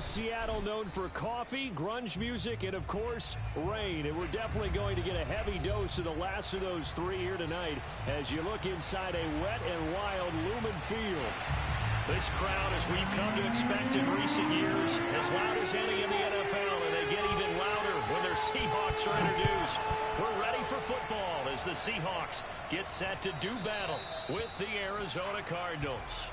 Seattle, known for coffee, grunge music, and, of course, rain. And we're definitely going to get a heavy dose of the last of those three here tonight as you look inside a wet and wild Lumen Field. This crowd, as we've come to expect in recent years, as loud as any in the NFL, and they get even louder when their Seahawks are introduced. We're ready for football as the Seahawks get set to do battle with the Arizona Cardinals.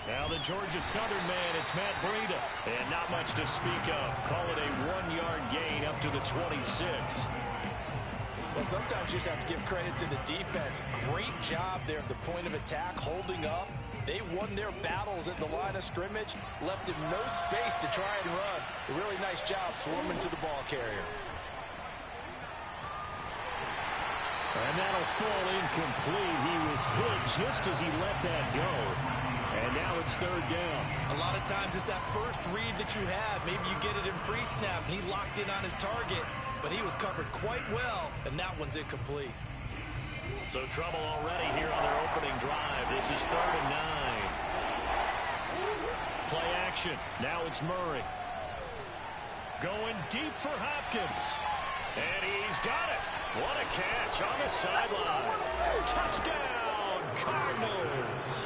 Now the Georgia Southern man, it's Matt Breida. And not much to speak of. Call it a 1-yard gain up to the 26. Well, sometimes you just have to give credit to the defense. Great job there at the point of attack, holding up. They won their battles at the line of scrimmage, left him no space to try and run. A really nice job swarming to the ball carrier. And that'll fall incomplete. He was hit just as he let that go. And now it's third down. A lot of times it's that first read that you have. Maybe you get it in pre-snap. He locked in on his target, but he was covered quite well, and that one's incomplete. So trouble already here on their opening drive. This is 3rd and 9. Play action. Now it's Murray. Going deep for Hopkins. And he's got it. What a catch on the sideline. Touchdown, Cardinals.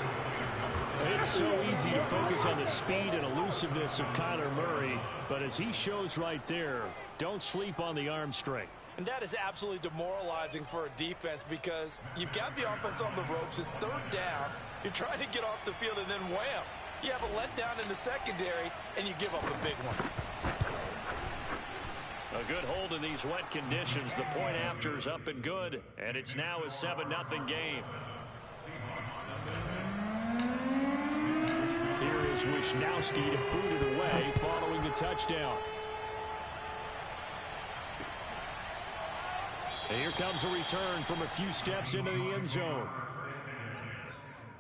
It's so easy to focus on the speed and elusiveness of Kyler Murray, but as he shows right there, don't sleep on the arm strength. And that is absolutely demoralizing for a defense because you've got the offense on the ropes. It's 3rd down. You're trying to get off the field, and then wham. You have a letdown in the secondary, and you give up a big one. A good hold in these wet conditions. The point after is up and good, and it's now a 7-0 game. Here is Wisnowski to boot it away following the touchdown. And here comes a return from a few steps into the end zone.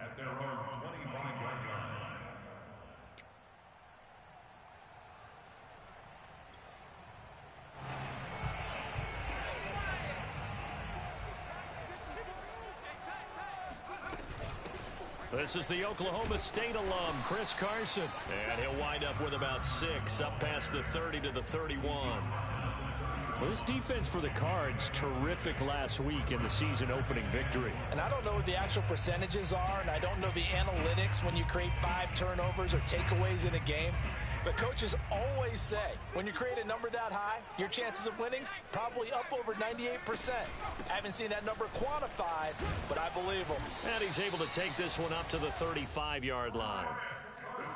At their own 25-yard line. This is the Oklahoma State alum, Chris Carson. And he'll wind up with about 6, up past the 30 to the 31. Well, this defense for the Cards, terrific last week in the season-opening victory. And I don't know what the actual percentages are, and I don't know the analytics when you create 5 turnovers or takeaways in a game. But coaches always say, when you create a number that high, your chances of winning probably up over 98%. I haven't seen that number quantified, but I believe him. And he's able to take this one up to the 35-yard line.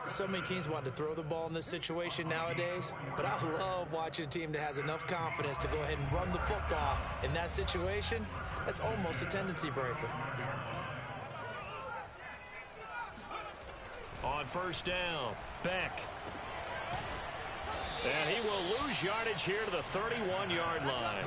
So many teams want to throw the ball in this situation nowadays, but I love watching a team that has enough confidence to go ahead and run the football. In that situation, that's almost a tendency breaker. On first down, Beck. And he will lose yardage here to the 31-yard line.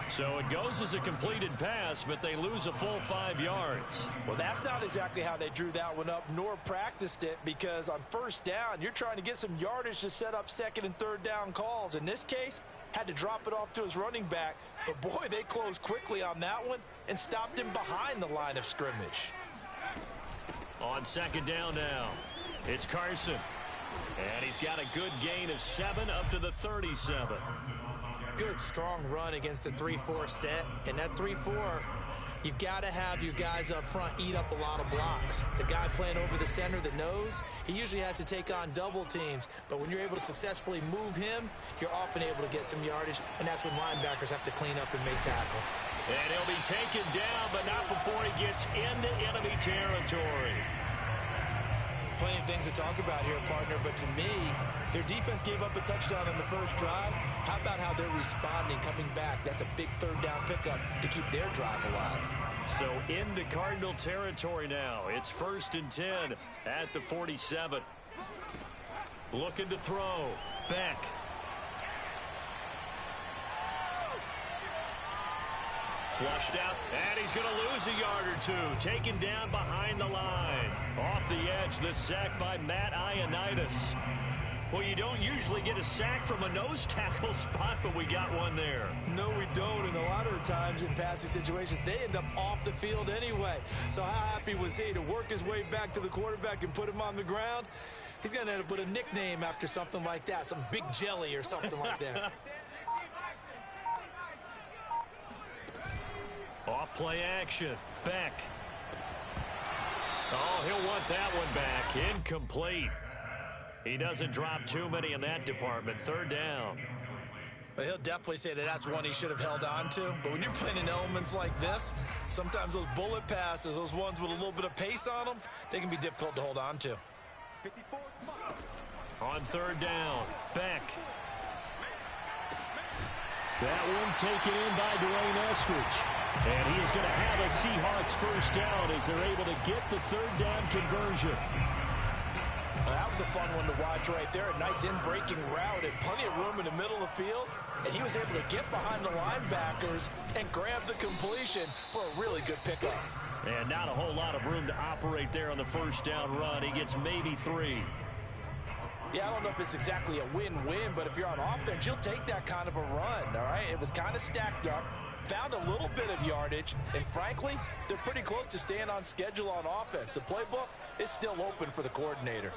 So it goes as a completed pass, but they lose a full 5 yards. Well, that's not exactly how they drew that one up, nor practiced it, because on first down, you're trying to get some yardage to set up 2nd and 3rd down calls. In this case, had to drop it off to his running back. But, boy, they closed quickly on that one and stopped him behind the line of scrimmage. On 2nd down now, it's Carson. And he's got a good gain of 7 up to the 37. Good, strong run against the 3-4 set. And that 3-4, you've got to have your guys up front eat up a lot of blocks. The guy playing over the center, the nose, he usually has to take on double teams. But when you're able to successfully move him, you're often able to get some yardage. And that's when linebackers have to clean up and make tackles. And he'll be taken down, but not before he gets into enemy territory. Plenty of things to talk about here, partner, but to me, their defense gave up a touchdown on the first drive. How about how they're responding, coming back? That's a big 3rd down pickup to keep their drive alive. So into Cardinal territory now. It's 1st and 10 at the 47. Looking to throw. Beck. Flushed out, and he's going to lose a yard or two. Taken down behind the line. Off the edge, the sack by Matt Ioannidis. Well, you don't usually get a sack from a nose tackle spot, but we got one there. No, we don't, and a lot of the times in passing situations, they end up off the field anyway. So how happy was he to work his way back to the quarterback and put him on the ground? He's going to end up with a nickname after something like that, some Big Jelly or something like that. Off play action. Beck. Oh, he'll want that one back. Incomplete. He doesn't drop too many in that department. Third down. Well, he'll definitely say that that's one he should have held on to. But when you're playing in elements like this, sometimes those bullet passes, those ones with a little bit of pace on them, they can be difficult to hold on to. On third down, Beck. That one taken in by Dwayne Eskridge. And he is going to have a Seahawks first down as they're able to get the third down conversion. Well, that was a fun one to watch right there. A nice in-breaking route and plenty of room in the middle of the field. And he was able to get behind the linebackers and grab the completion for a really good pickup. And not a whole lot of room to operate there on the first down run. He gets maybe 3. Yeah, I don't know if it's exactly a win-win, but if you're on offense, you'll take that kind of a run, all right? It was kind of stacked up, found a little bit of yardage, and frankly, they're pretty close to staying on schedule on offense. The playbook is still open for the coordinator.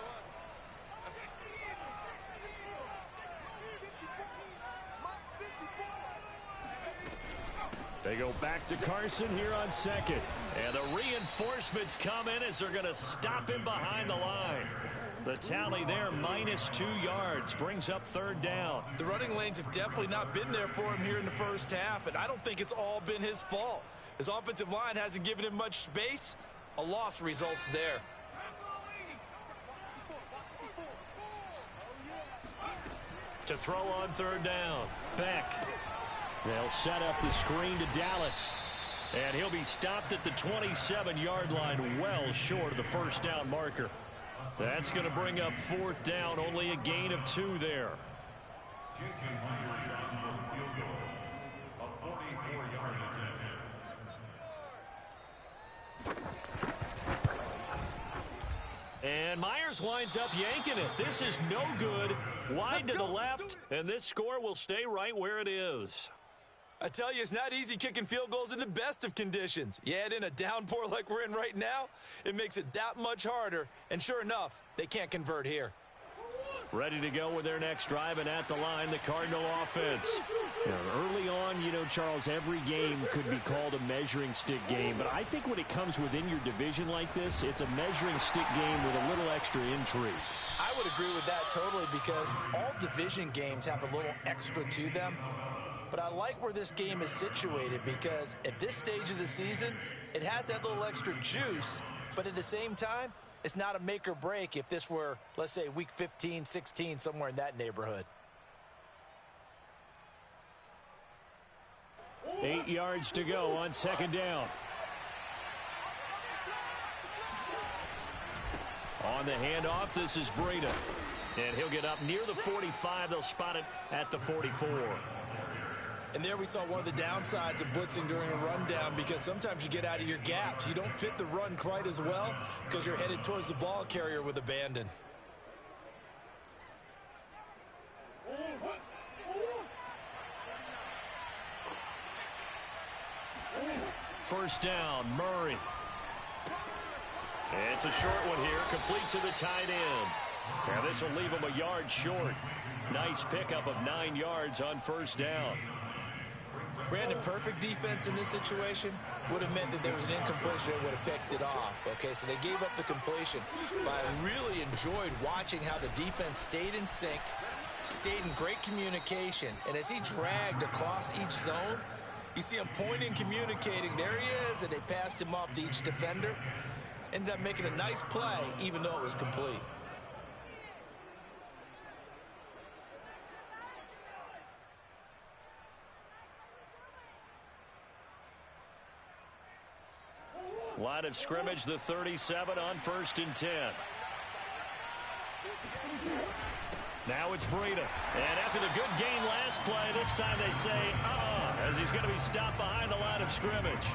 They go back to Carson here on second. And the reinforcements come in as they're going to stop him behind the line. The tally there, -2 yards, brings up third down. The running lanes have definitely not been there for him here in the first half, and I don't think it's all been his fault. His offensive line hasn't given him much space. A loss results there. To throw on third down, Beck. They'll set up the screen to Dallas. And he'll be stopped at the 27-yard line, well short of the first down marker. That's going to bring up fourth down, only a gain of 2 there. Jason Myers on for a field goal, a 44-yard attempt. And Myers winds up yanking it. This is no good. Wide to the left, and this score will stay right where it is. I tell you, it's not easy kicking field goals in the best of conditions. You add in a downpour like we're in right now, it makes it that much harder. And sure enough, they can't convert here. Ready to go with their next drive, and at the line, the Cardinal offense. Early on, you know, Charles, every game could be called a measuring stick game. But I think when it comes within your division like this, it's a measuring stick game with a little extra intrigue. I would agree with that totally, because all division games have a little extra to them. But I like where this game is situated, because at this stage of the season, it has that little extra juice, but at the same time, it's not a make or break if this were, let's say, week 15, 16, somewhere in that neighborhood. 8 yards to go on second down. On the handoff, this is Breida. And he'll get up near the 45. They'll spot it at the 44. And there we saw one of the downsides of blitzing during a rundown, because sometimes you get out of your gaps. You don't fit the run quite as well because you're headed towards the ball carrier with abandon. First down, Murray. It's a short one here, complete to the tight end. Now this will leave him a yard short. Nice pickup of 9 yards on first down. Brandon, perfect defense in this situation would have meant that there was an incompletion that would have picked it off. Okay, so they gave up the completion. But I really enjoyed watching how the defense stayed in sync, stayed in great communication. And as he dragged across each zone, you see him pointing, communicating. There he is, and they passed him off to each defender. Ended up making a nice play, even though it was complete. Line of scrimmage, the 37 on 1st and 10. Now it's Breida. And after the good gain last play, this time they say, as he's going to be stopped behind the line of scrimmage.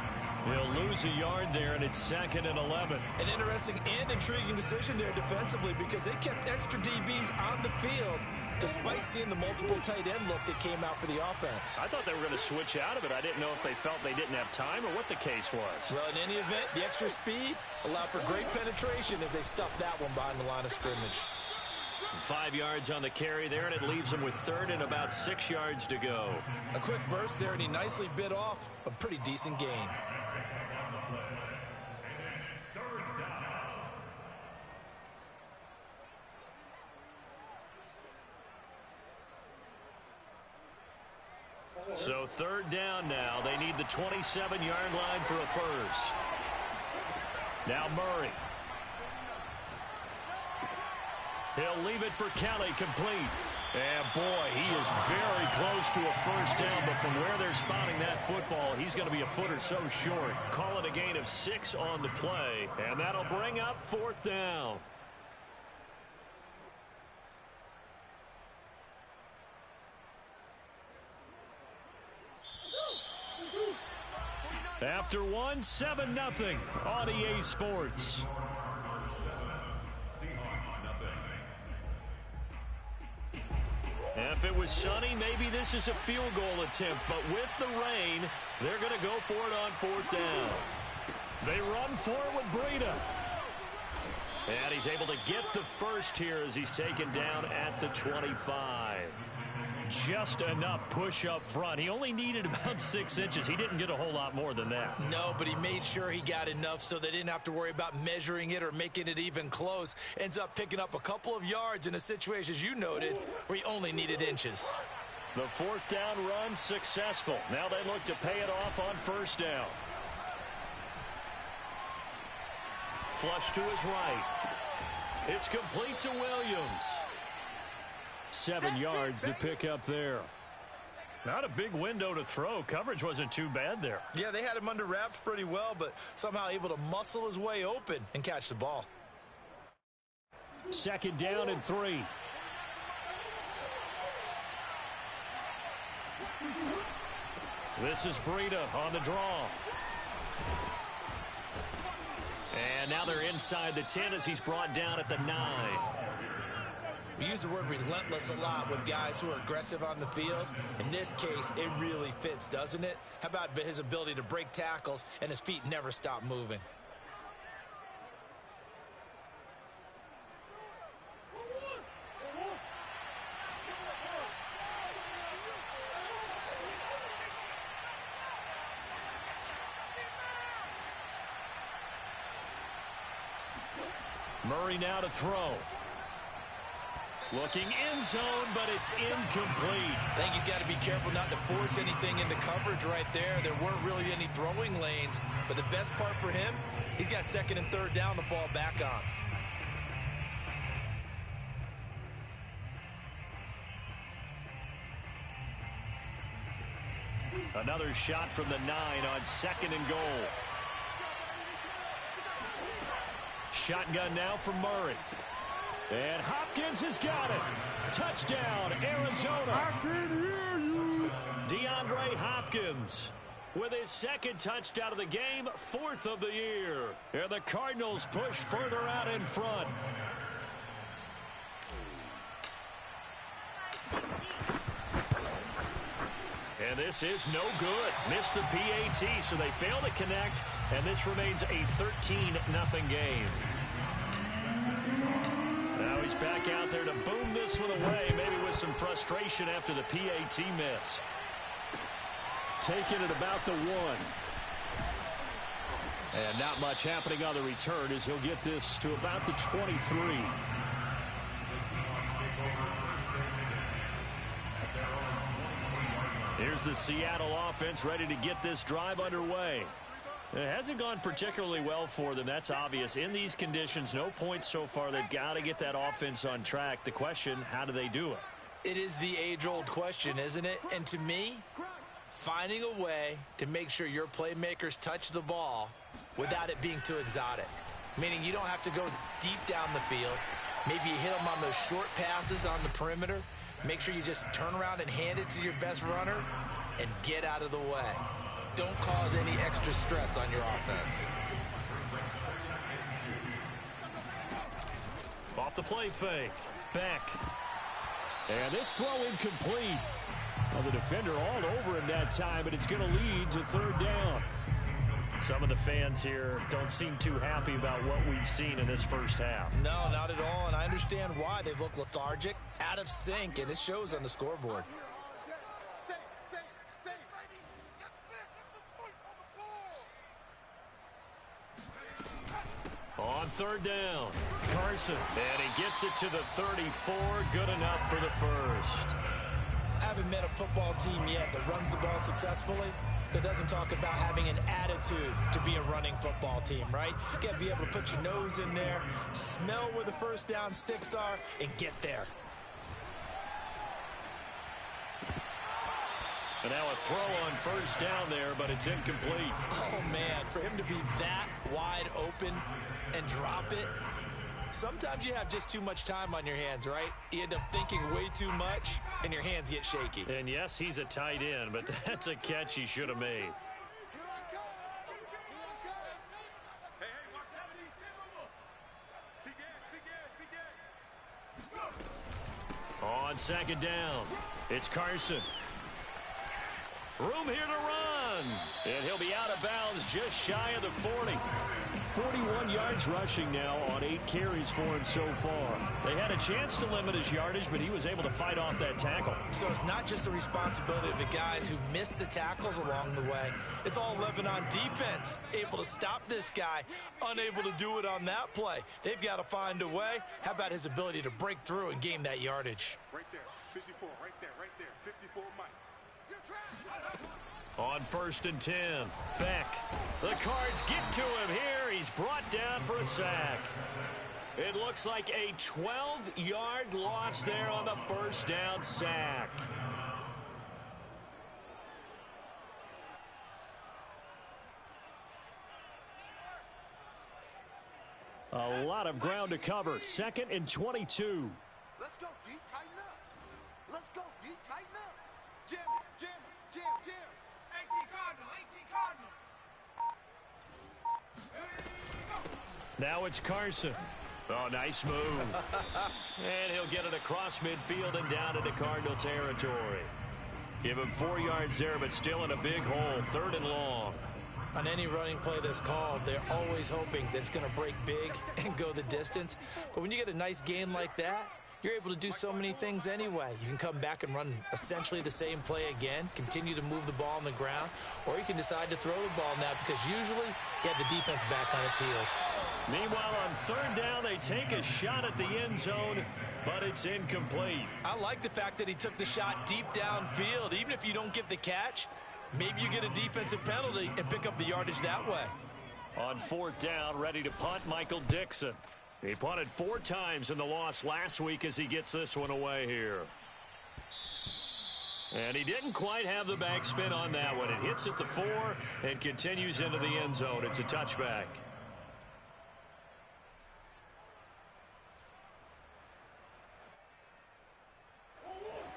He'll lose a yard there, and it's 2nd and 11. An interesting and intriguing decision there defensively because they kept extra DBs on the field despite seeing the multiple tight end look that came out for the offense. I thought they were going to switch out of it. I didn't know if they felt they didn't have time or what the case was. Well, in any event, the extra speed allowed for great penetration as they stuffed that one behind the line of scrimmage. 5 yards on the carry there, and it leaves them with 3rd and about 6 yards to go. A quick burst there, and he nicely bit off a pretty decent gain. So 3rd down now. They need the 27-yard line for a first. Now Murray. He'll leave it for Kelly, complete. And boy, he is very close to a first down, but from where they're spotting that football, he's going to be a foot or so short. Call it a gain of 6 on the play, and that'll bring up 4th down. After 1, 7-0 on EA Sports. If it was sunny, maybe this is a field goal attempt, but with the rain, they're going to go for it on 4th down. They run for it with Breida. And he's able to get the first here as he's taken down at the 25. Just enough push up front. He only needed about 6 inches. He didn't get a whole lot more than that. No, but he made sure he got enough so they didn't have to worry about measuring it or making it even close. Ends up picking up a couple of yards in a situation, as you noted, where he only needed inches. The 4th down run successful. Now they look to pay it off on 1st down. Flush to his right. It's complete to Williams. 7 yards to pick up there. Not a big window to throw. Coverage wasn't too bad there. Yeah, they had him under wraps pretty well, but somehow able to muscle his way open and catch the ball. 2nd down and 3. This is Breida on the draw. And now they're inside the 10 as he's brought down at the 9. We use the word relentless a lot with guys who are aggressive on the field. In this case, it really fits, doesn't it? How about his ability to break tackles and his feet never stop moving? Murray now to throw. Looking end zone, but it's incomplete. I think he's got to be careful not to force anything into coverage right there. There weren't really any throwing lanes, but the best part for him, he's got 2nd and 3rd down to fall back on. Another shot from the 9 on 2nd and goal. Shotgun now for Murray. And Hopkins has got it. Touchdown, Arizona. I can hear you. DeAndre Hopkins with his 2nd touchdown of the game, 4th of the year. And the Cardinals push further out in front. And this is no good. Missed the PAT, so they fail to connect, and this remains a 13-0 game. Now he's back out there to boom this one away, maybe with some frustration after the PAT miss. Taking it about the 1. And not much happening on the return as he'll get this to about the 23. Here's the Seattle offense ready to get this drive underway. It hasn't gone particularly well for them. That's obvious. In these conditions, no points so far. They've got to get that offense on track. The question, how do they do it? It is the age-old question, isn't it? And to me, finding a way to make sure your playmakers touch the ball without it being too exotic. Meaning you don't have to go deep down the field. Maybe you hit them on those short passes on the perimeter. Make sure you just turn around and hand it to your best runner. and get out of the way. Don't cause any extra stress on your offense. Off the play fake. Beck. And this throw incomplete. Well, the defender all over him that time, but it's going to lead to third down. Some of the fans here don't seem too happy about what we've seen in this first half. No, not at all, and I understand why. They've looked lethargic, out of sync, and it shows on the scoreboard. On third down, Carson, and he gets it to the 34, good enough for the first. I haven't met a football team yet that runs the ball successfully that doesn't talk about having an attitude to be a running football team, right? You got to be able to put your nose in there, smell where the first down sticks are, and get there. And now a throw on first down there, but it's incomplete. Oh, man, for him to be that wide open and drop it, sometimes you have just too much time on your hands, right? You end up thinking way too much, and your hands get shaky. And yes, he's a tight end, but that's a catch he should have made. On second down, it's Carson. Room here to run. And he'll be out of bounds just shy of the 40. 41 yards rushing now on 8 carries for him so far. They had a chance to limit his yardage, but he was able to fight off that tackle. So it's not just the responsibility of the guys who missed the tackles along the way. It's all living on defense, able to stop this guy, unable to do it on that play. They've got to find a way. How about his ability to break through and gain that yardage? Right there, 54, right there, 54, Mike. On first and 10, Beck. The Cards get to him here. He's brought down for a sack. It looks like a 12-yard loss there on the first down sack. A lot of ground to cover. Second and 22. Let's go, D. Tighten up. Let's go, D. Tighten up. Jim. 18 Cardinal. Now it's Carson. Oh, nice move. And he'll get it across midfield and down into Cardinal territory. Give him 4 yards there, but still in a big hole. Third and long. On any running play that's called, they're always hoping that it's going to break big and go the distance. But when you get a nice game like that, you're able to do so many things anyway. You can come back and run essentially the same play again, continue to move the ball on the ground, or you can decide to throw the ball now because usually you have the defense back on its heels. Meanwhile, on third down, they take a shot at the end zone, but it's incomplete. I like the fact that he took the shot deep downfield. Even if you don't get the catch, maybe you get a defensive penalty and pick up the yardage that way. On fourth down, ready to punt, Michael Dixon. He punted 4 times in the loss last week as he gets this one away here. And he didn't quite have the backspin on that one. It hits at the 4 and continues into the end zone. It's a touchback.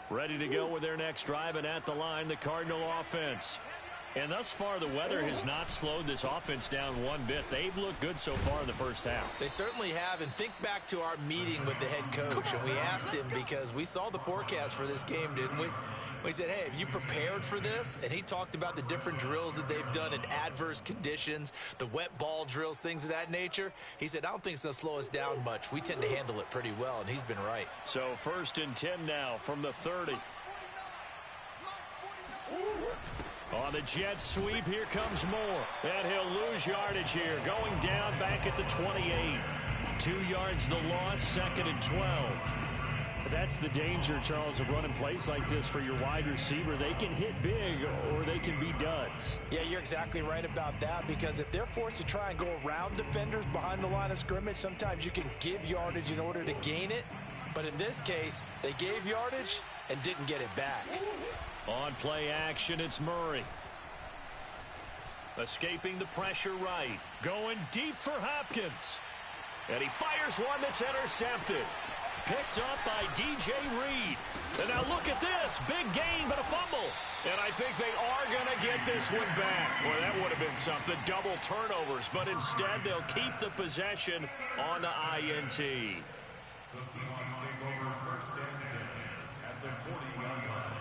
Ready to go with their next drive, and at the line, the Cardinal offense. And thus far, the weather has not slowed this offense down one bit. They've looked good so far in the first half. They certainly have, and think back to our meeting with the head coach, and we asked him because we saw the forecast for this game, didn't we? We said, hey, have you prepared for this? And he talked about the different drills that they've done in adverse conditions, the wet ball drills, things of that nature. He said, I don't think it's going to slow us down much. We tend to handle it pretty well, and he's been right. So first and 10 now from the 30. On the jet sweep, here comes Moore. And he'll lose yardage here. Going down back at the 28. 2 yards the loss, second and 12. That's the danger, Charles, of running plays like this for your wide receiver. They can hit big or they can be duds. Yeah, you're exactly right about that, because if they're forced to try and go around defenders behind the line of scrimmage, sometimes you can give yardage in order to gain it. But in this case, they gave yardage and didn't get it back. On play action, it's Murray. Escaping the pressure right. Going deep for Hopkins. And he fires one that's intercepted. picked up by DJ Reed. And now look at this. Big gain, but a fumble. And I think they are going to get this one back. Well, that would have been something. Double turnovers. But instead, they'll keep the possession on the INT. The Seahawks take over first and 10 at the 40-yard line.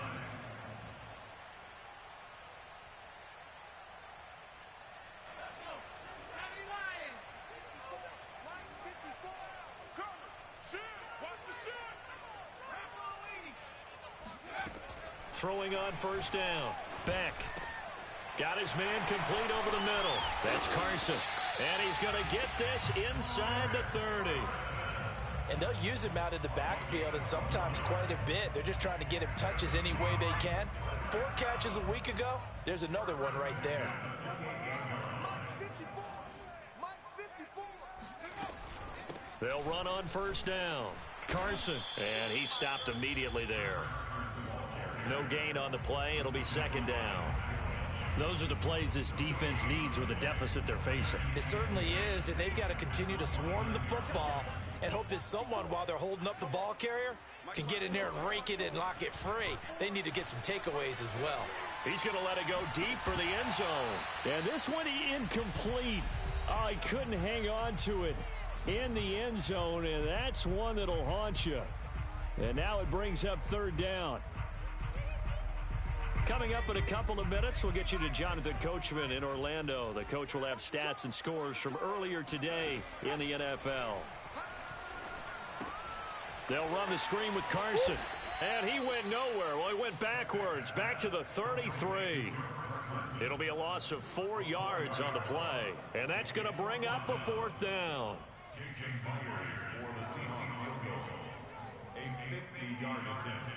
Throwing on first down. Beck got his man complete over the middle. That's Carson. And he's going to get this inside the 30. And they'll use him out in the backfield, and sometimes quite a bit. They're just trying to get him touches any way they can. 4 catches a week ago. There's another one right there. They'll run on first down. Carson. And he stopped immediately there. No gain on the play. It'll be second down. Those are the plays this defense needs with the deficit they're facing. It certainly is, and they've got to continue to swarm the football and hope that someone, while they're holding up the ball carrier, can get in there and rake it and lock it free. They need to get some takeaways as well. He's going to let it go deep for the end zone. And this one incomplete. Oh, he couldn't hang on to it in the end zone, and that's one that'll haunt you. And now it brings up third down. Coming up in a couple of minutes, we'll get you to Jonathan Coachman in Orlando. The coach will have stats and scores from earlier today in the NFL. They'll run the screen with Carson. And he went nowhere. Well, he went backwards, back to the 33. It'll be a loss of 4 yards on the play. And that's going to bring up a fourth down. Jason Myers for the Seahawks field goal. A 50-yard attempt.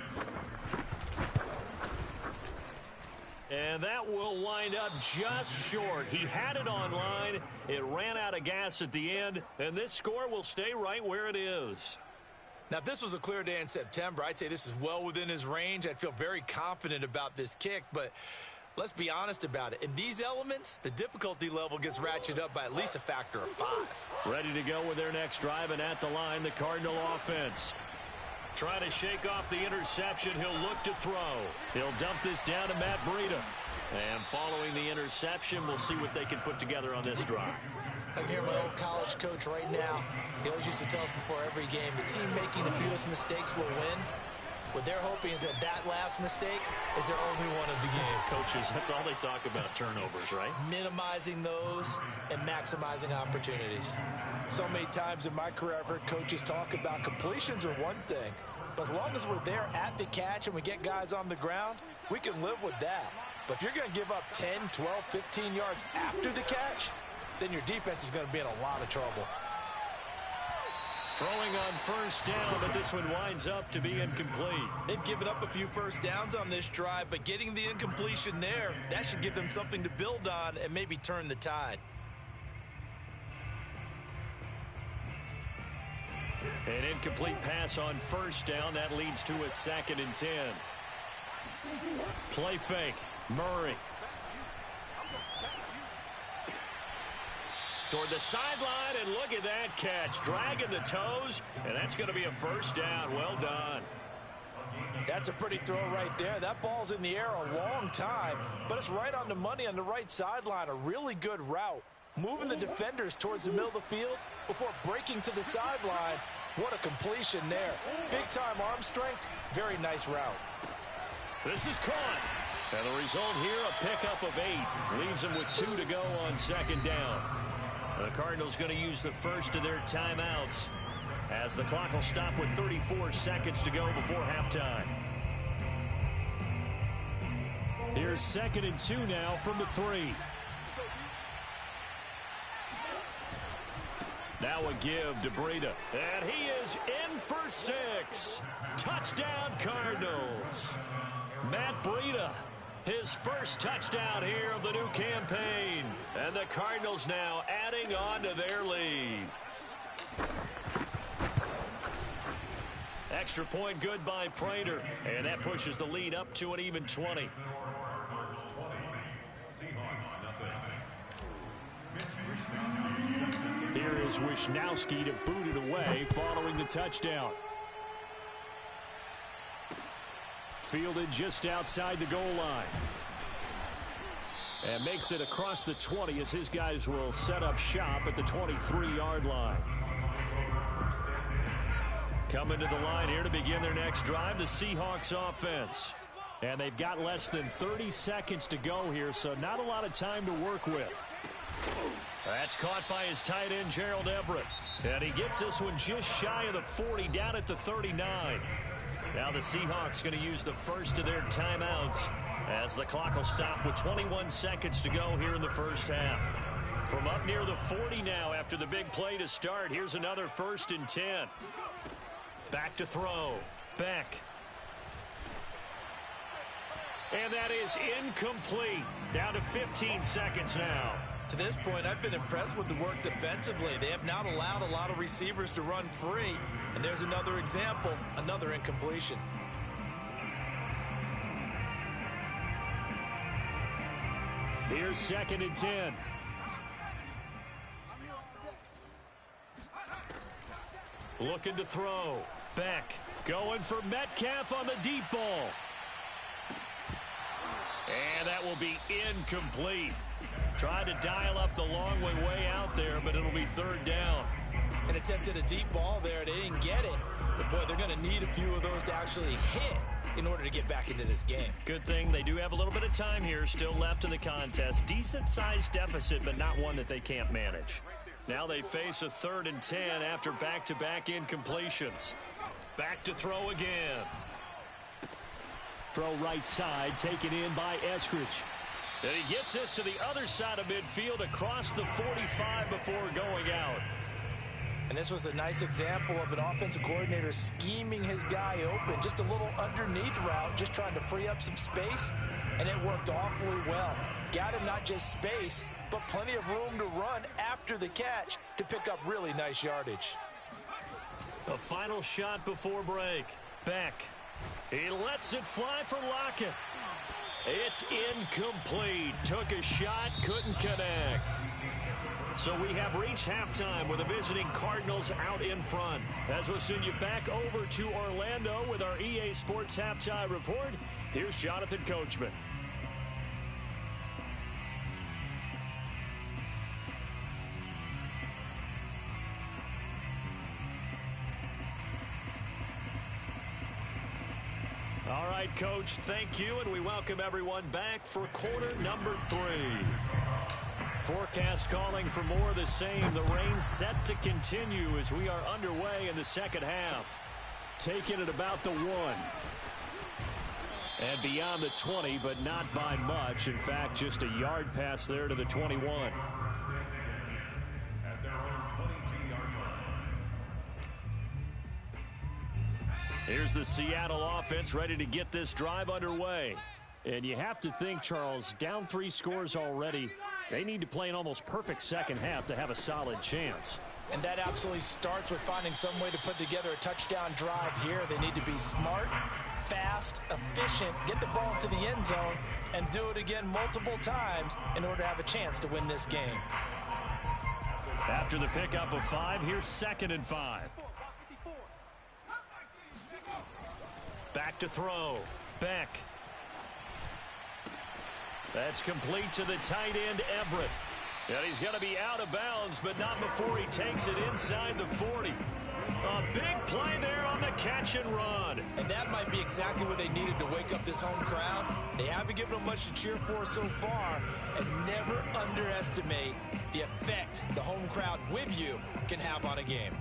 And that will wind up just short. He had it on line. It ran out of gas at the end. And this score will stay right where it is. Now, if this was a clear day in September, I'd say this is well within his range. I'd feel very confident about this kick. But let's be honest about it. In these elements, the difficulty level gets ratcheted up by at least a factor of 5. Ready to go with their next drive, and at the line, the Cardinal offense. Trying to shake off the interception. He'll look to throw. He'll dump this down to Matt Breida. And following the interception, we'll see what they can put together on this drive. I can hear my old college coach right now. He always used to tell us before every game, the team making the fewest mistakes will win. What they're hoping is that last mistake is their only one of the game. Coaches, that's all they talk about, turnovers, right? Minimizing those and maximizing opportunities. So many times in my career, I've heard coaches talk about completions are one thing. But as long as we're there at the catch and we get guys on the ground, we can live with that. But if you're going to give up 10, 12, 15 yards after the catch, then your defense is going to be in a lot of trouble. Throwing on first down, but this one winds up to be incomplete. They've given up a few first downs on this drive, but getting the incompletion there, that should give them something to build on and maybe turn the tide. An incomplete pass on first down. That leads to a 2nd and 10. Play fake. Murray. Toward the sideline, and look at that catch. Dragging the toes, and that's going to be a first down. Well done. That's a pretty throw right there. That ball's in the air a long time, but it's right on the money on the right sideline. A really good route. Moving the defenders towards the middle of the field before breaking to the sideline. What a completion there. Big-time arm strength. Very nice route. This is caught. And the result here, a pickup of 8. Leaves them with 2 to go on 2nd down. The Cardinals going to use the first of their timeouts as the clock will stop with 34 seconds to go before halftime. Here's 2nd and 2 now from the 3. Now a give to Breida. And he is in for 6. Touchdown Cardinals. Matt Breida, his first touchdown here of the new campaign. And the Cardinals now adding on to their lead. Extra point good by Prater. And that pushes the lead up to an even 20. Here is Wishnowski to boot it away following the touchdown. fielded just outside the goal line. And makes it across the 20 as his guys will set up shop at the 23-yard line. Coming to the line here to begin their next drive, the Seahawks offense. And they've got less than 30 seconds to go here, so not a lot of time to work with. That's caught by his tight end, Gerald Everett. And he gets this one just shy of the 40, down at the 39. Now the Seahawks going to use the first of their timeouts as the clock will stop with 21 seconds to go here in the first half. From up near the 40 now after the big play to start, here's another 1st and 10. Back to throw. Beck. And that is incomplete. Down to 15 seconds now. To this point, I've been impressed with the work defensively. They have not allowed a lot of receivers to run free. And there's another example, another incompletion. Here's 2nd and 10. Looking to throw. Beck going for Metcalf on the deep ball. And that will be incomplete. Tried to dial up the long way out there, but it'll be 3rd down. An attempt at a deep ball there. They didn't get it. But, boy, they're going to need a few of those to actually hit in order to get back into this game. Good thing they do have a little bit of time here still left in the contest. Decent-sized deficit, but not one that they can't manage. Now they face a 3rd and 10 after back-to-back incompletions. Back to throw again. Throw right side, taken in by Eskridge. And he gets this to the other side of midfield across the 45 before going out. And this was a nice example of an offensive coordinator scheming his guy open. Just a little underneath route, just trying to free up some space. And it worked awfully well. Got him not just space, but plenty of room to run after the catch to pick up really nice yardage. A final shot before break. Beck. He lets it fly for Lockett. It's incomplete. Took a shot, couldn't connect. So we have reached halftime with the visiting Cardinals out in front. As we'll send you back over to Orlando with our EA Sports Halftime Report, here's Jonathan Coachman. All right, Coach, thank you, and we welcome everyone back for quarter number 3. Forecast calling for more of the same. The rain set to continue as we are underway in the second half. Taking it about the 1. And beyond the 20, but not by much. In fact, just a yard pass there to the 21. At their own 22-yard line. Here's the Seattle offense ready to get this drive underway. And you have to think, Charles, down 3 scores already. They need to play an almost perfect second half to have a solid chance. And that absolutely starts with finding some way to put together a touchdown drive here. They need to be smart, fast, efficient, get the ball into the end zone, and do it again multiple times in order to have a chance to win this game. After the pickup of 5, here's 2nd and 5. Back to throw. Beck. That's complete to the tight end, Everett. And he's going to be out of bounds, but not before he takes it inside the 40. A big play there on the catch and run. And that might be exactly what they needed to wake up this home crowd. They haven't given them much to cheer for so far. And never underestimate the effect the home crowd with you can have on a game.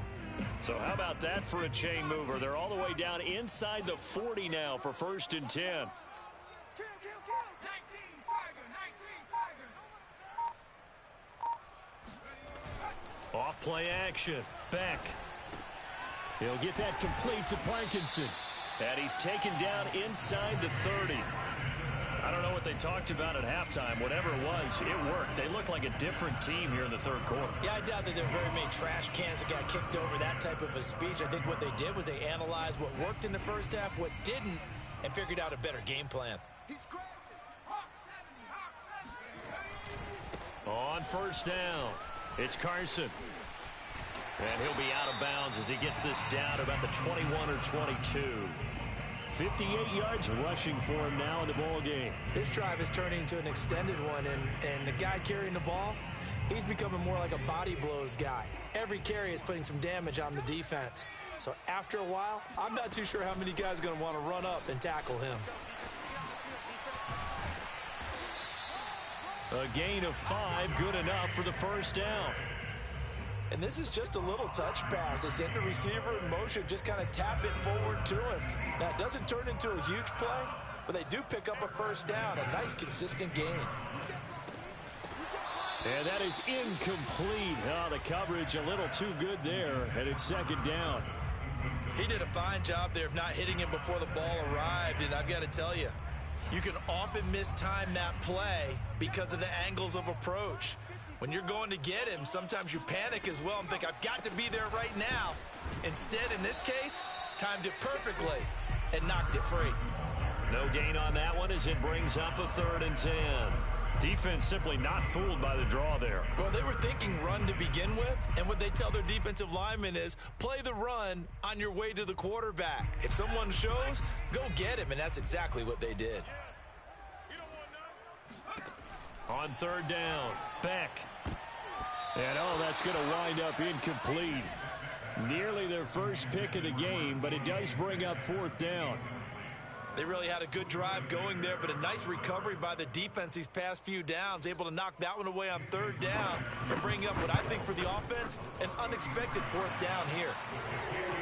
So how about that for a chain mover? They're all the way down inside the 40 now for 1st and 10. Off play action. Beck. He'll get that complete to Parkinson. And he's taken down inside the 30. I don't know what they talked about at halftime. Whatever it was, it worked. They look like a different team here in the 3rd quarter. Yeah, I doubt that there are very many trash cans that got kicked over, that type of a speech. I think what they did was they analyzed what worked in the first half, what didn't, and figured out a better game plan. On 1st down, it's Carson. And he'll be out of bounds as he gets this down to about the 21 or 22. 58 yards rushing for him now in the ball game. This drive is turning into an extended one, and the guy carrying the ball, he's becoming more like a body blows guy. Every carry is putting some damage on the defense. So after a while, I'm not too sure how many guys are going to want to run up and tackle him. A gain of 5, good enough for the first down. And this is just a little touch pass. They send the receiver in motion, just kind of tap it forward to him. Now, it doesn't turn into a huge play, but they do pick up a first down. A nice, consistent gain. And that is incomplete. Oh, the coverage a little too good there, and it's second down. He did a fine job there of not hitting him before the ball arrived, and I've got to tell you, you can often mistime that play because of the angles of approach. When you're going to get him, sometimes you panic as well and think, I've got to be there right now. Instead, in this case, timed it perfectly and knocked it free. No gain on that one as it brings up a 3rd and 10. Defense simply not fooled by the draw there. Well, they were thinking run to begin with, and what they tell their defensive linemen is play the run on your way to the quarterback. If someone shows, go get him, and that's exactly what they did. On 3rd down, Beck. And, oh, that's going to wind up incomplete. Nearly their first pick of the game, but it does bring up 4th down. They really had a good drive going there, but a nice recovery by the defense these past few downs, able to knock that one away on 3rd down and bring up what I think for the offense, an unexpected 4th down here.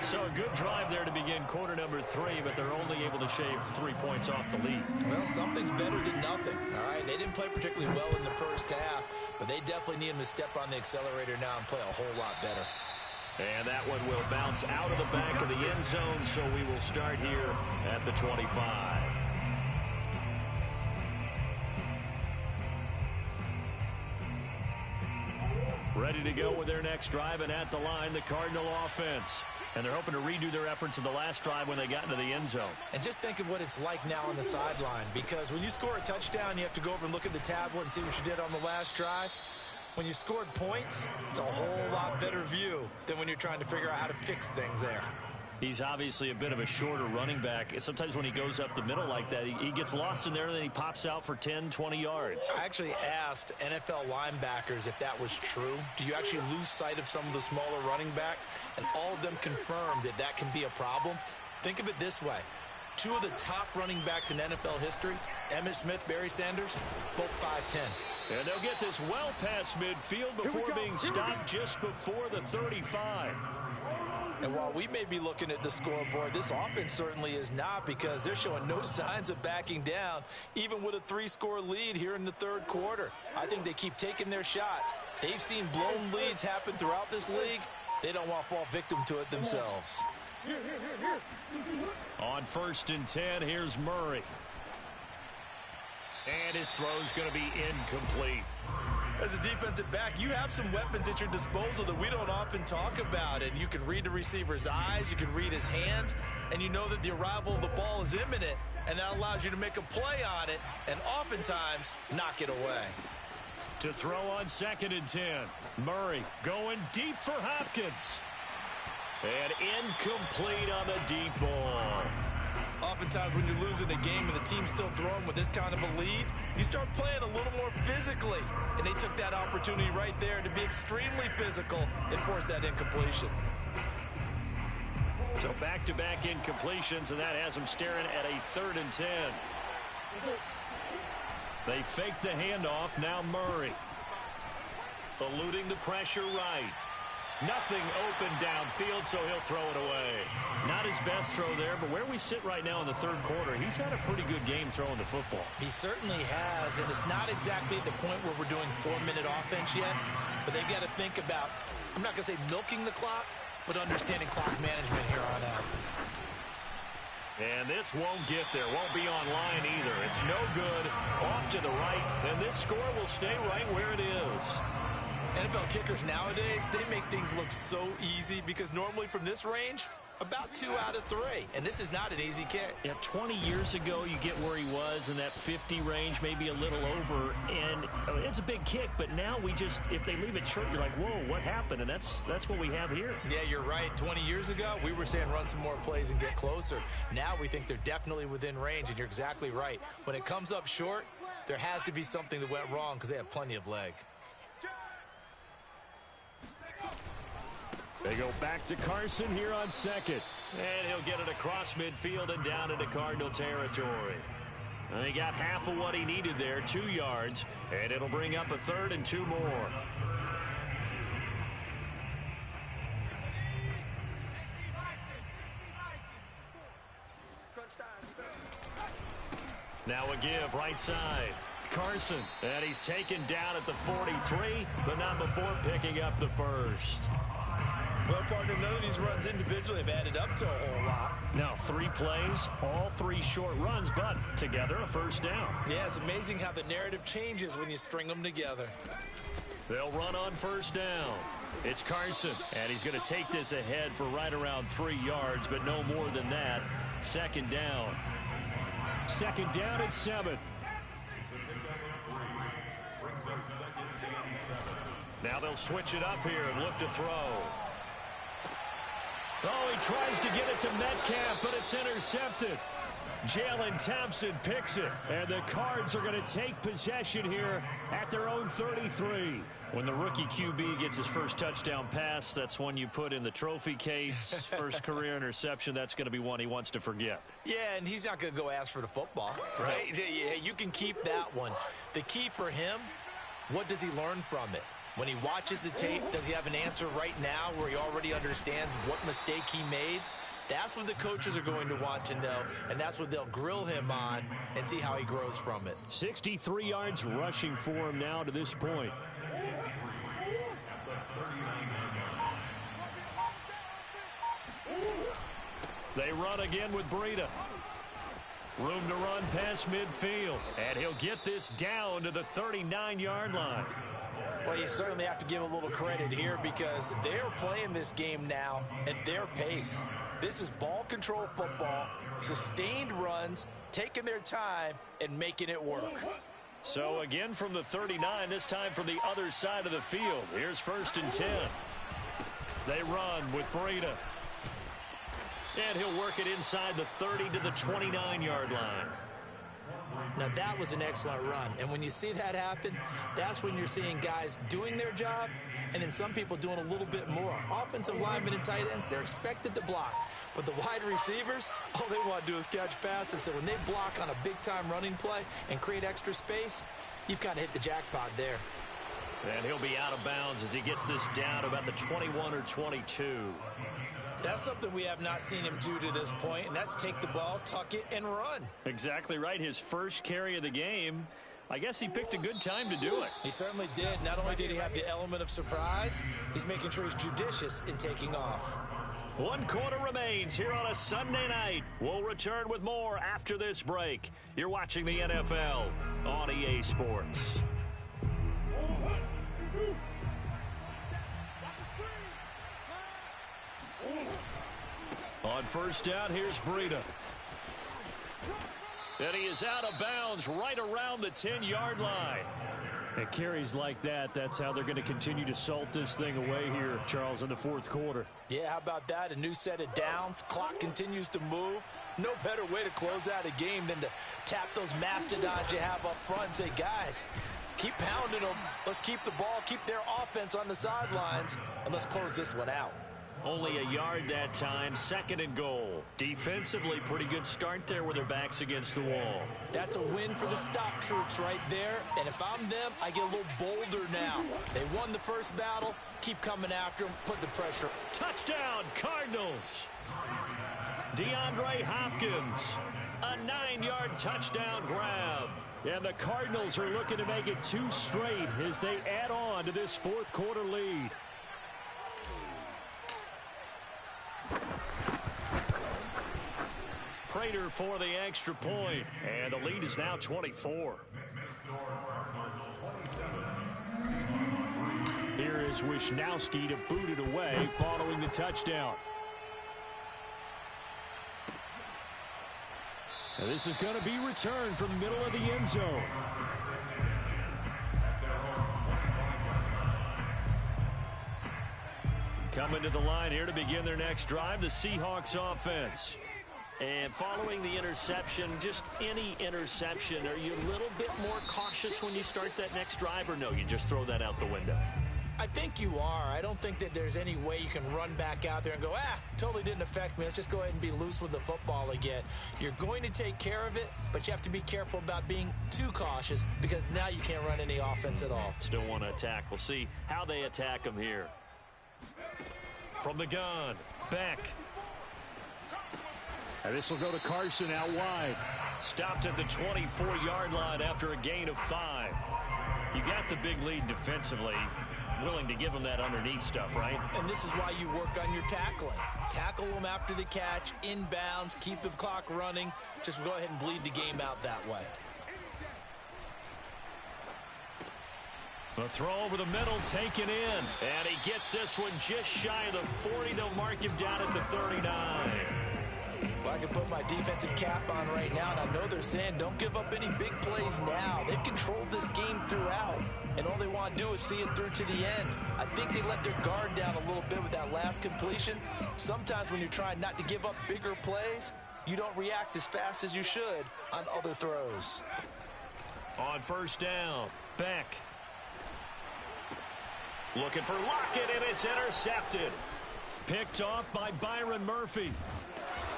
So a good drive there to begin quarter number 3, but they're only able to shave 3 points off the lead. Well, something's better than nothing, all right? They didn't play particularly well in the first half, but they definitely need him to step on the accelerator now and play a whole lot better. And that one will bounce out of the back of the end zone, so we will start here at the 25. Ready to go with their next drive, and at the line, the Cardinal offense. And they're hoping to redo their efforts of the last drive when they got into the end zone. And just think of what it's like now on the sideline, because when you score a touchdown, you have to go over and look at the tablet and see what you did on the last drive. When you scored points, it's a whole lot better view than when you're trying to figure out how to fix things there. He's obviously a bit of a shorter running back. Sometimes when he goes up the middle like that, he gets lost in there, and then he pops out for 10, 20 yards. I actually asked NFL linebackers if that was true. Do you actually lose sight of some of the smaller running backs? And all of them confirmed that that can be a problem. Think of it this way. 2 of the top running backs in NFL history, Emmitt Smith, Barry Sanders, both 5'10". And they'll get this well past midfield before being stopped just before the 35. And while we may be looking at the scoreboard, this offense certainly is not, because they're showing no signs of backing down, even with a 3-score lead here in the 3rd quarter. I think they keep taking their shots. They've seen blown leads happen throughout this league. They don't want to fall victim to it themselves. On 1st and 10, here's Murray. And his throw's going to be incomplete. As a defensive back, you have some weapons at your disposal that we don't often talk about. And you can read the receiver's eyes, you can read his hands, and you know that the arrival of the ball is imminent, and that allows you to make a play on it and oftentimes knock it away. To throw on 2nd and 10. Murray going deep for Hopkins. And incomplete on the deep ball. Oftentimes when you're losing a game and the team's still throwing with this kind of a lead, you start playing a little more physically. And they took that opportunity right there to be extremely physical and force that incompletion. So back-to-back incompletions, and that has them staring at a 3rd and 10. They fake the handoff. Now Murray. Eluding the pressure right. Nothing open downfield, so he'll throw it away. Not his best throw there, but where we sit right now in the 3rd quarter, he's had a pretty good game throwing the football. He certainly has, and it's not exactly at the point where we're doing 4-minute offense yet, but they've got to think about, I'm not going to say milking the clock, but understanding clock management here on out. And this won't get there, won't be online either. It's no good, off to the right, and this score will stay right where it is. NFL kickers nowadays, they make things look so easy because normally from this range, about 2 out of 3, and this is not an easy kick. Yeah, 20 years ago, you get where he was in that 50 range, maybe a little over, and it's a big kick, but now we just, if they leave it short, you're like, whoa, what happened? And that's what we have here. Yeah, you're right. 20 years ago, we were saying run some more plays and get closer. Now we think they're definitely within range, and you're exactly right. When it comes up short, there has to be something that went wrong because they have plenty of leg. They go back to Carson here on second. And he'll get it across midfield and down into Cardinal territory. And he got half of what he needed there, 2 yards, and it'll bring up a 3rd and 2 more. Now a give right side. Carson, and he's taken down at the 43, but not before picking up the first. Well, partner, none of these runs individually have added up to a whole lot. Now 3 plays, all 3 short runs, but together a first down. Yeah, it's amazing how the narrative changes when you string them together. They'll run on first down. It's Carson, and he's going to take this ahead for right around 3 yards, but no more than that. Second down. Second down at 7. Now they'll switch it up here and look to throw. Oh, he tries to get it to Metcalf, but it's intercepted. Jalen Thompson picks it, and the Cards are going to take possession here at their own 33. When the rookie QB gets his first touchdown pass, that's one you put in the trophy case. First career interception, that's going to be one he wants to forget. Yeah, and he's not going to go ask for the football, right? Yeah, you can keep that one. The key for him, what does he learn from it? When he watches the tape, does he have an answer right now where he already understands what mistake he made? That's what the coaches are going to want to know, and that's what they'll grill him on and see how he grows from it. 63 yards rushing for him now to this point. They run again with Breida. Room to run past midfield, and he'll get this down to the 39-yard line. Well, you certainly have to give a little credit here because they're playing this game now at their pace. This is ball control football, sustained runs, taking their time, and making it work. So again from the 39, this time from the other side of the field. Here's 1st and 10. They run with Breida. And he'll work it inside the 30 to the 29-yard line. Now, that was an excellent run. And when you see that happen, that's when you're seeing guys doing their job and then some people doing a little bit more. Offensive linemen and tight ends, they're expected to block. But the wide receivers, all they want to do is catch passes. So when they block on a big-time running play and create extra space, you've kind of hit the jackpot there. And he'll be out of bounds as he gets this down about the 21 or 22. That's something we have not seen him do to this point, and that's take the ball, tuck it, and run. Exactly right. His first carry of the game. I guess he picked a good time to do it. He certainly did. Not only did he have the element of surprise, he's making sure he's judicious in taking off. 1 quarter remains here on a Sunday night. We'll return with more after this break. You're watching the NFL on EA Sports. On first down, here's Breida. And he is out of bounds right around the 10-yard line. And carries like that, that's how they're going to continue to salt this thing away here, Charles, in the 4th quarter. Yeah, how about that? A new set of downs. Clock continues to move. No better way to close out a game than to tap those mastodons you have up front and say, guys, keep pounding them. Let's keep the ball, keep their offense on the sidelines, and let's close this one out. Only a yard that time, 2nd and goal. Defensively, pretty good start there with their backs against the wall. That's a win for the stop troops right there. And if I'm them, I get a little bolder now. They won the first battle. Keep coming after them. Put the pressure. Touchdown, Cardinals. DeAndre Hopkins. A 9-yard touchdown grab. And the Cardinals are looking to make it 2 straight as they add on to this 4th quarter lead. Prater for the extra point, and the lead is now 24. Here is Wisnowski to boot it away following the touchdown. And this is going to be returned from the middle of the end zone. Coming to the line here to begin their next drive, the Seahawks offense. And following the interception, just any interception, are you a little bit more cautious when you start that next drive, or no, you just throw that out the window? I think you are. I don't think that there's any way you can run back out there and go, totally didn't affect me. Let's just go ahead and be loose with the football again. You're going to take care of it, but you have to be careful about being too cautious because now you can't run any offense at all. Still want to attack. We'll see how they attack them here. From the gun, Beck. And this will go to Carson out wide. Stopped at the 24-yard line after a gain of 5. You got the big lead defensively. Willing to give them that underneath stuff, right? And this is why you work on your tackling. Tackle them after the catch, inbounds, keep the clock running. Just go ahead and bleed the game out that way. A throw over the middle, taken in. And he gets this one just shy of the 40. They'll mark him down at the 39. Well, I can put my defensive cap on right now, and I know they're saying don't give up any big plays now. They've controlled this game throughout, and all they want to do is see it through to the end. I think they let their guard down a little bit with that last completion. Sometimes when you're trying not to give up bigger plays, you don't react as fast as you should on other throws. On first down, Beck. Looking for Lockett, and it's intercepted. Picked off by Byron Murphy.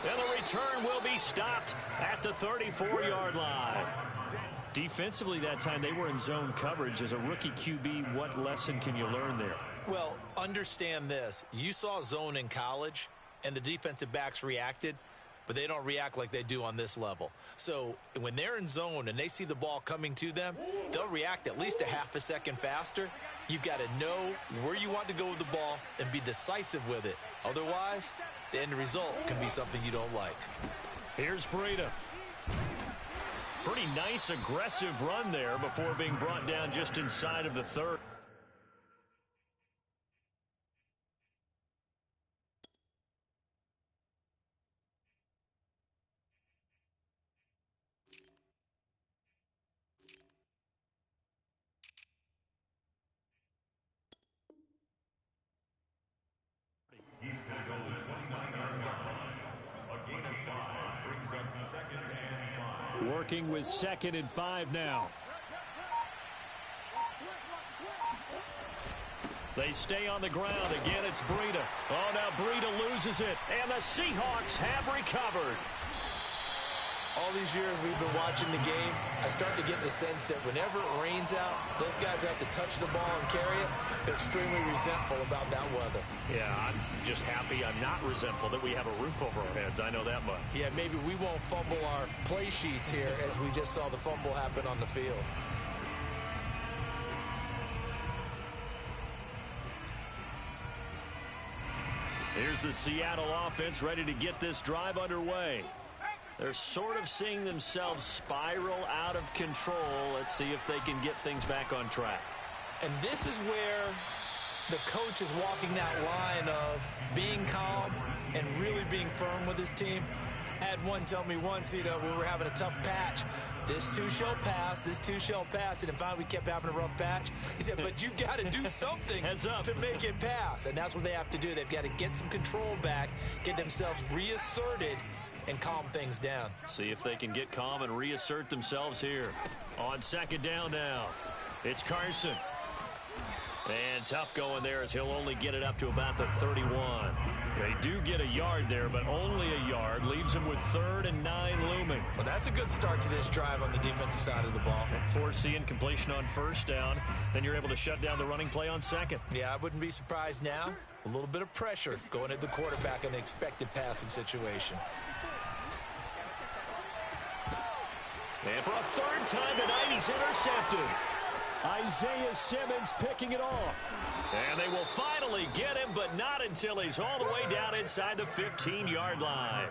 And the return will be stopped at the 34-yard line. Defensively that time, they were in zone coverage. As a rookie QB, what lesson can you learn there? Well, understand this. You saw zone in college, and the defensive backs reacted, but they don't react like they do on this level. So when they're in zone and they see the ball coming to them, they'll react at least a half a second faster. You've got to know where you want to go with the ball and be decisive with it. Otherwise, the end result can be something you don't like. Here's Breida. Pretty nice, aggressive run there before being brought down just inside of the 30. He's going to go the 29-yard line. A gain of 5 brings up 2nd and 5. Working with 2nd and 5 now. They stay on the ground. Again, it's Breida. Oh, now Breida loses it. And the Seahawks have recovered. All these years we've been watching the game, I start to get the sense that whenever it rains out, those guys who have to touch the ball and carry it, they're extremely resentful about that weather. Yeah, I'm just happy I'm not resentful that we have a roof over our heads. I know that much. Yeah, maybe we won't fumble our play sheets here as we just saw the fumble happen on the field. Here's the Seattle offense ready to get this drive underway. They're sort of seeing themselves spiral out of control. Let's see if they can get things back on track. And this is where the coach is walking that line of being calm and really being firm with his team. I had one tell me once, we were having a tough patch. This too shall pass, this too shall pass. And finally we kept having a rough patch. He said, but you've got to do something to make it pass. And that's what they have to do. They've got to get some control back, get themselves reasserted, and calm things down. See if they can get calm and reassert themselves here. On 2nd down now, it's Carson. And tough going there as he'll only get it up to about the 31. They do get a yard there, but only a yard. Leaves them with 3rd and 9 looming. Well, that's a good start to this drive on the defensive side of the ball. Foreseeing completion on 1st down. Then you're able to shut down the running play on 2nd. Yeah, I wouldn't be surprised now. A little bit of pressure going at the quarterback in an expected passing situation. And for a 3rd time tonight, he's intercepted. Isaiah Simmons picking it off. And they will finally get him, but not until he's all the way down inside the 15-yard line.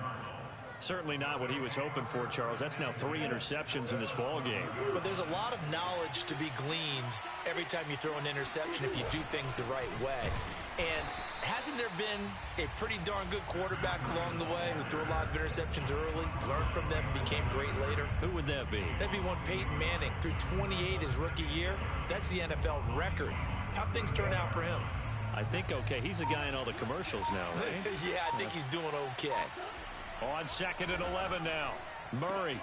Certainly not what he was hoping for, Charles. That's now 3 interceptions in this ball game. But there's a lot of knowledge to be gleaned every time you throw an interception if you do things the right way. And hasn't there been a pretty darn good quarterback along the way who threw a lot of interceptions early, learned from them, became great later? Who would that be? That'd be one Peyton Manning. Threw 28 his rookie year. That's the NFL record. How'd things turn out for him? I think okay. He's the guy in all the commercials now, right? Yeah, I think he's doing okay. On 2nd and 11 now. Murray.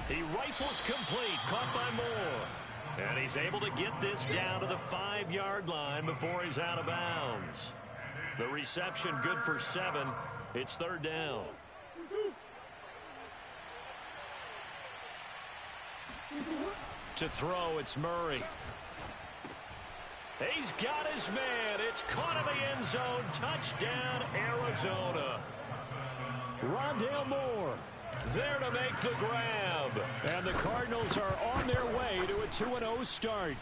He rifles complete. Caught by Moore. And he's able to get this down to the 5-yard line before he's out of bounds. The reception good for 7. It's 3rd down. To throw, it's Murray. He's got his man. It's caught in the end zone. Touchdown, Arizona. Rondale Moore there to make the grab. And the Cardinals are on their way to a 2-0 start.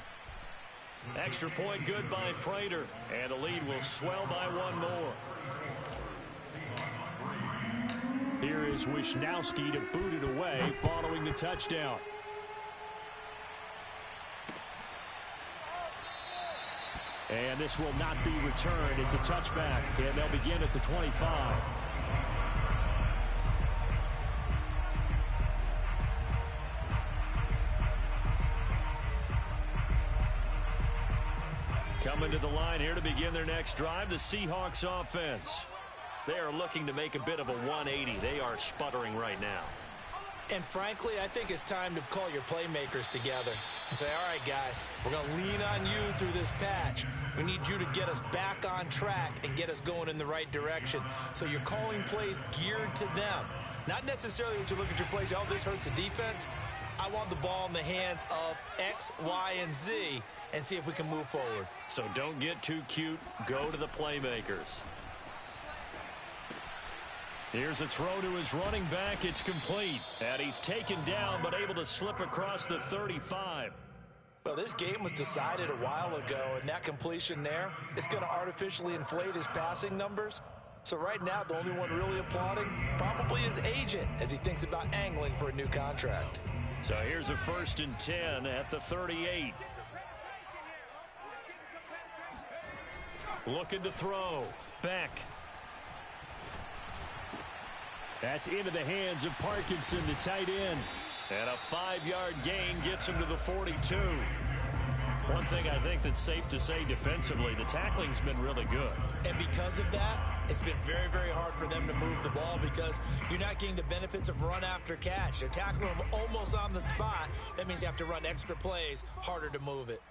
Extra point good by Prater. And the lead will swell by 1 more. Here is Wisnowski to boot it away following the touchdown. And this will not be returned. It's a touchback, and they'll begin at the 25. Coming to the line here to begin their next drive, the Seahawks offense. They are looking to make a bit of a 180. They are sputtering right now. And frankly, I think it's time to call your playmakers together and say, all right, guys, we're going to lean on you through this patch. We need you to get us back on track and get us going in the right direction. So you're calling plays geared to them. Not necessarily when you look at your plays, oh, this hurts the defense. I want the ball in the hands of X, Y, and Z and see if we can move forward. So don't get too cute. Go to the playmakers. Here's a throw to his running back. It's complete. And he's taken down but able to slip across the 35. Well, this game was decided a while ago, and that completion there is going to artificially inflate his passing numbers. So right now, the only one really applauding probably his agent as he thinks about angling for a new contract. So here's a 1st and 10 at the 38. Looking to throw. Beck. That's into the hands of Parkinson, the tight end. And a 5-yard gain gets him to the 42. One thing I think that's safe to say defensively, the tackling's been really good. And because of that, it's been very, very hard for them to move the ball because you're not getting the benefits of run after catch. They're tackling them almost on the spot. That means you have to run extra plays, harder to move it.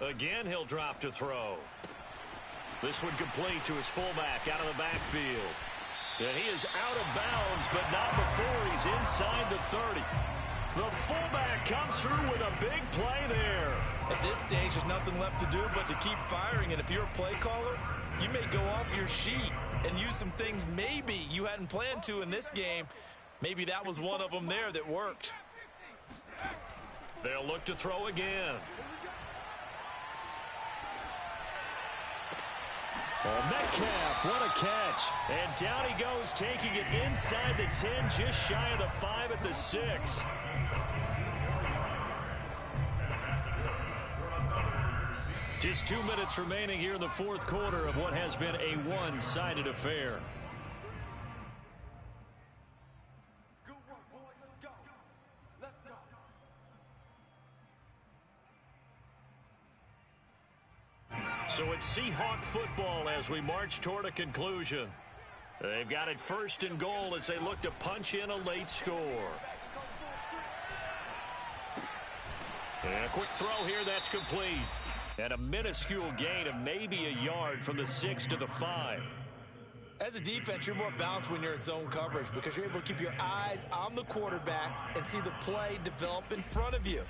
Again, he'll drop to throw. This one complete to his fullback out of the backfield. And he is out of bounds, but not before he's inside the 30. The fullback comes through with a big play there. At this stage, there's nothing left to do but to keep firing. And if you're a play caller, you may go off your sheet and use some things maybe you hadn't planned to in this game. Maybe that was one of them there that worked. They'll look to throw again. Oh, Metcalf, what a catch. And down he goes, taking it inside the 10, just shy of the 5 at the 6. Just 2 minutes remaining here in the 4th quarter of what has been a one-sided affair. Good work, boys. Let's go. Let's go. So it's Seahawk football as we march toward a conclusion. They've got it 1st and goal as they look to punch in a late score. And a quick throw here, that's complete. And a minuscule gain of maybe a yard from the 6 to the 5. As a defense, you're more balanced when you're in zone coverage because you're able to keep your eyes on the quarterback and see the play develop in front of you.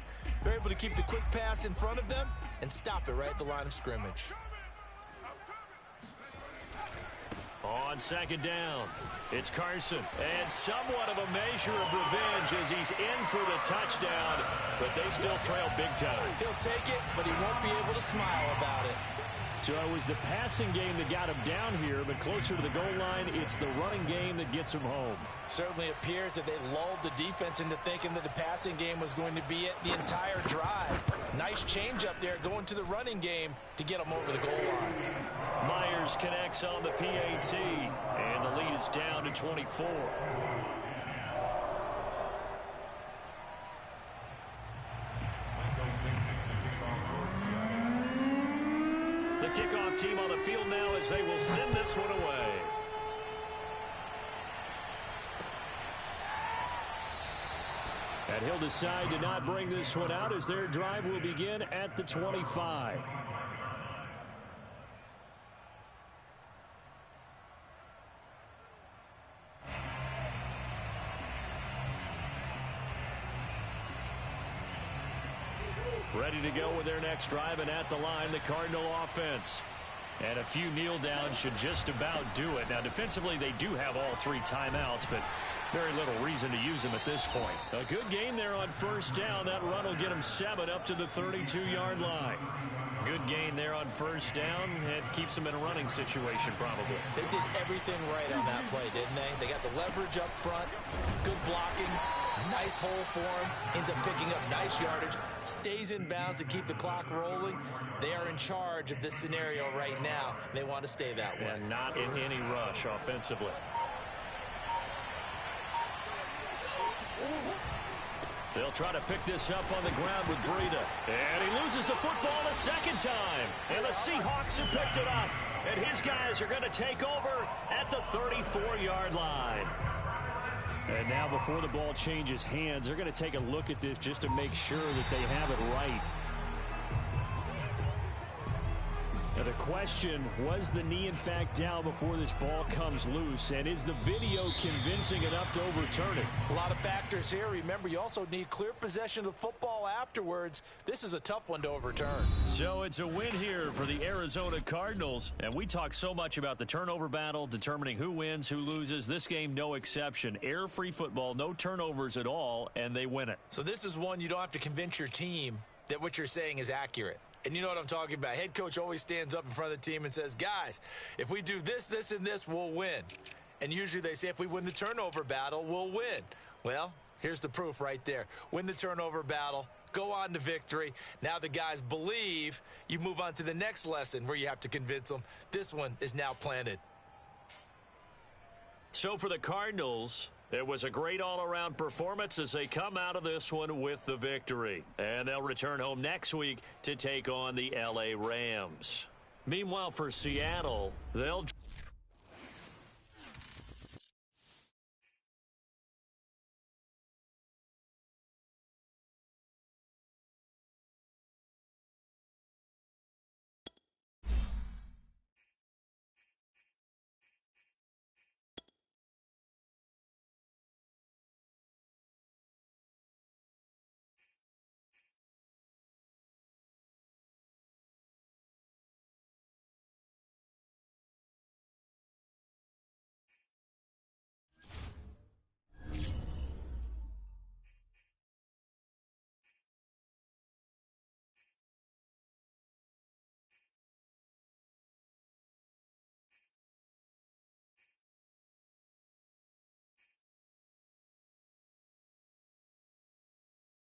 You're able to keep the quick pass in front of them and stop it right at the line of scrimmage. On 2nd down, it's Carson. And somewhat of a measure of revenge as he's in for the touchdown, but they still trail big time. He'll take it, but he won't be able to smile about it. So it was the passing game that got him down here, but closer to the goal line, it's the running game that gets him home. Certainly appears that they lulled the defense into thinking that the passing game was going to be it the entire drive. Nice change up there going to the running game to get them over the goal line. Myers connects on the PAT, and the lead is down to 24. The kickoff team on the field now as they will send this one away. And he'll decide to not bring this one out as their drive will begin at the 25. Ready to go with their next drive, and at the line, the Cardinal offense. And a few kneel downs should just about do it. Now, defensively, they do have all 3 timeouts, but very little reason to use them at this point. A good game there on first down. That run will get them 7 up to the 32-yard line. Good gain there on first down. It keeps them in a running situation, probably. They did everything right on that play, didn't they? They got the leverage up front, good blocking, nice hole for him, ends up picking up nice yardage, stays in bounds to keep the clock rolling. They are in charge of this scenario right now. They want to stay that way. And not in any rush offensively. They'll try to pick this up on the ground with Breida. And he loses the football a second time. And the Seahawks have picked it up. And his guys are going to take over at the 34-yard line. And now before the ball changes hands, they're going to take a look at this just to make sure that they have it right. Now the question, was the knee in fact down before this ball comes loose? And is the video convincing enough to overturn it? A lot of factors here. Remember, you also need clear possession of the football afterwards. This is a tough one to overturn. So it's a win here for the Arizona Cardinals. And we talk so much about the turnover battle, determining who wins, who loses. This game, no exception. Air-free football, no turnovers at all, and they win it. So this is one you don't have to convince your team that what you're saying is accurate. And you know what I'm talking about. Head coach always stands up in front of the team and says, guys, if we do this, this, and this, we'll win. And usually they say if we win the turnover battle, we'll win. Well, here's the proof right there. Win the turnover battle, go on to victory. Now the guys believe. You move on to the next lesson where you have to convince them. This one is now planted. So for the Cardinals, it was a great all-around performance as they come out of this one with the victory. And they'll return home next week to take on the LA Rams. Meanwhile, for Seattle, they'll